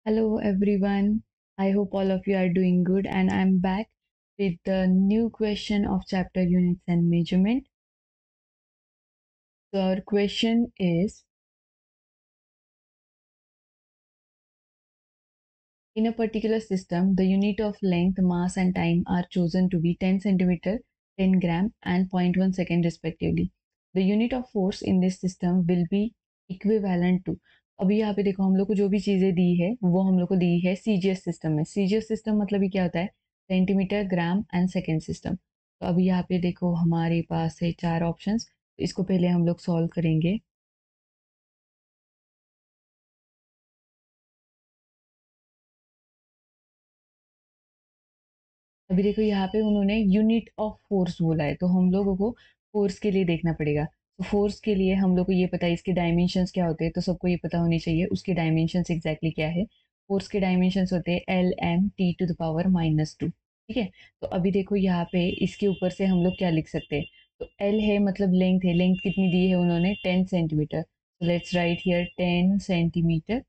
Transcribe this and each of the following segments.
Hello everyone. I hope all of you are doing good and I'm back with the new question of chapter units and measurement. So our question is, in a particular system, the unit of length, mass and time are chosen to be 10 centimeter, 10 gram and 0.1 second respectively. The unit of force in this system will be equivalent to। अभी यहाँ पे देखो हम लोग को जो भी चीज़ें दी है वो हम लोग को दी है सीजीएस सिस्टम में। सीजीएस सिस्टम मतलब ये क्या होता है, centimetre, gram and second system. तो अभी यहाँ पे देखो हमारे पास है चार ऑप्शंस, तो इसको पहले हम लोग सॉल्व करेंगे। अभी देखो यहाँ पे उन्होंने यूनिट ऑफ फोर्स बोला है, तो हम लोगों को फोर्स के लिए देखना पड़ेगा। तो फोर्स के लिए हम लोग को ये पता है इसके डायमेंशंस क्या होते हैं, तो सबको ये पता होनी चाहिए उसके डायमेंशंस एग्जैक्टली क्या है। फोर्स के डायमेंशंस होते हैं L m t⁻⁻²। ठीक है, तो अभी देखो यहाँ पे इसके ऊपर से हम लोग क्या लिख सकते हैं। तो L है मतलब लेंथ है, लेंथ कितनी दी है उन्होंने 10 सेंटीमीटर। तो let's write here 10 centimetre.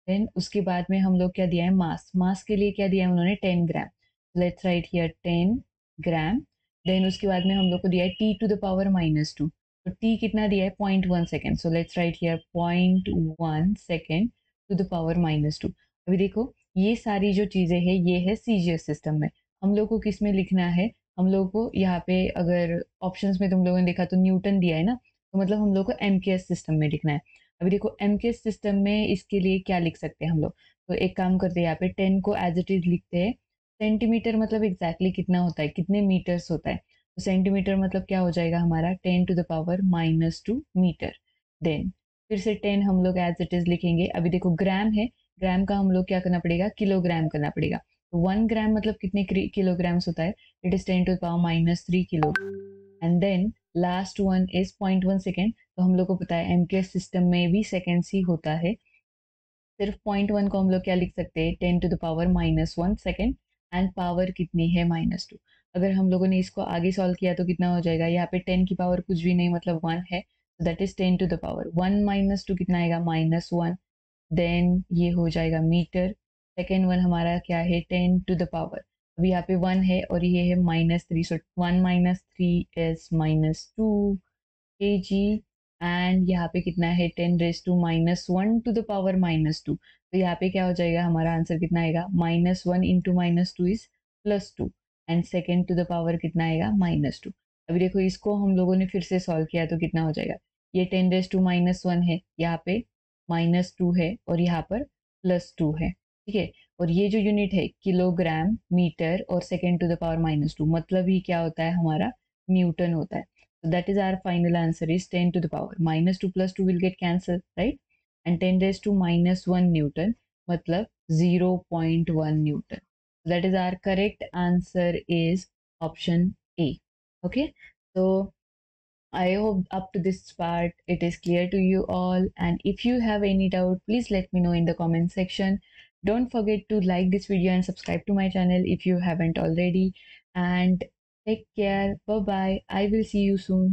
Then उसके बाद में हम लोग क्या दिया है, मास। मास के लिए क्या दिया है उन्होंने 10 gram. Let's write here 10 gram. Then उसके बाद में हम लोग को दिया है t⁻⁻²। तो t कितना दिया है 0.1 second. So let's write here 0.1 second to the power -2। अभी देखो ये सारी जो चीज़ें हैं ये है सीजीएस सिस्टम में। हम लोग को किस में लिखना है, हम लोग को यहाँ पे अगर ऑप्शंस में तुम लोगों ने देखा तो न्यूटन दिया है ना, तो मतलब हम लोग को एमकेएस सिस्टम में लिखना है। अभी देखो एमकेएस सिस्टम में इसके लिए क्या लिख सकते हैं हम लोग। तो एक काम करते हैं, यहाँ पे 10 को एज इट इज लिखते हैं। सेंटीमीटर मतलब एग्जैक्टली कितना होता है, कितने मीटर्स होता है। तो सेंटीमीटर मतलब क्या हो जाएगा हमारा 10⁻⁻² मीटर। देन फिर से 10 हम लोग एज इट इज लिखेंगे। अभी देखो ग्राम है, ग्राम का हम लोग क्या करना पड़ेगा, किलोग्राम करना पड़ेगा। तो 1 ग्राम मतलब कितने किलोग्राम्स होता है, it is 10⁻³ kilo. And then last one is 0.1 second. तो हम लोग को पता है एमकेएस सिस्टम में भी सेकेंड्स ही होता है। सिर्फ 0.1 को हम लोग क्या लिख सकते हैं, 10⁻⁻1 सेकेंड। एंड पावर कितनी है -2। अगर हम लोगों ने इसको आगे सॉल्व किया तो कितना हो जाएगा, यहाँ पे 10 की पावर कुछ भी नहीं मतलब 1 है, दैट इज 10⁻1 - 2 कितना आएगा -1। देन ये हो जाएगा मीटर। सेकेंड वन हमारा क्या है 10 टू द पावर, अभी यहाँ पे 1 है और ये है -3। सो 1 - 3 इज -2 kg। एंड यहाँ पे कितना है 10⁻1 टू यहाँ पे क्या हो जाएगा, हमारा आंसर कितना आएगा, -1 into -2 is +2। And second to the power कितना आएगा -2। अभी देखो इसको हम लोगों ने फिर से सॉल्व किया तो कितना हो जाएगा, ये 10⁻1 है, यहाँ पे -2 है और यहाँ पर +2 है। ठीक है, और ये जो यूनिट है किलोग्राम, मीटर और सेकेंड टू द पावर -2 मतलब ही क्या होता है हमारा, न्यूटन होता है। So that is our final answer is 10 to the power -2 + 2 will get cancelled, right? And 10 raised to -1 Newton matlab 0.1 Newton. So that is our correct answer is option A. Okay, so I hope up to this part it is clear to you all, and if you have any doubt please let me know in the comment section. Don't forget to like this video and subscribe to my channel if you haven't already, and take care. Bye bye, I will see you soon.